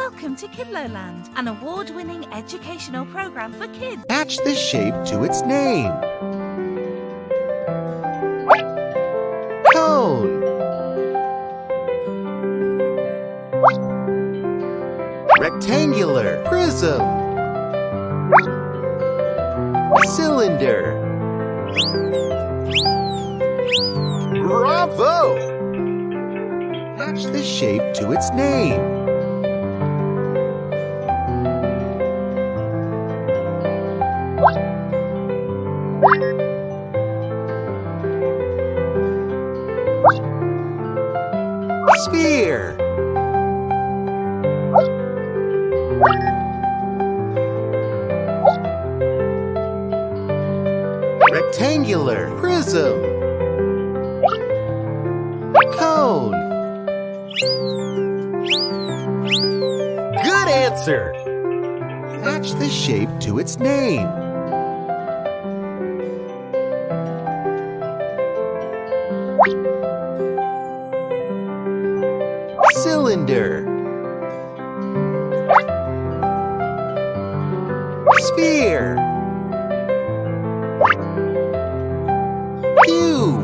Welcome to KidloLand, an award-winning educational program for kids. Match the shape to its name. Cone. Rectangular. Prism. Cylinder. Bravo! Match the shape to its name. Sphere. Rectangular. Prism. Cone. Good answer! Match the shape to its name. Cylinder. Sphere. Cube.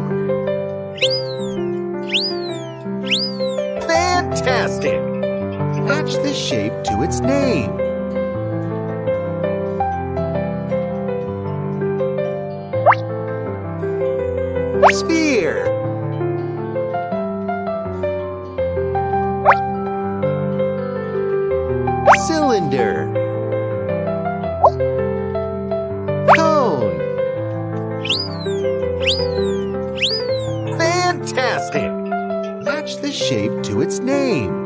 Fantastic! Match the shape to its name. Sphere. Cylinder. Cone. Fantastic! Match the shape to its name.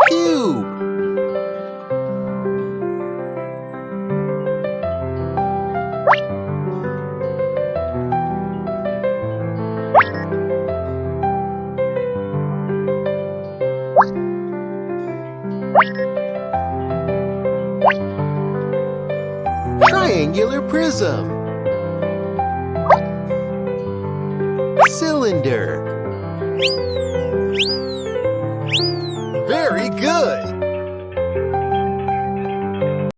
Cube. Triangular prism. Cylinder. Very good!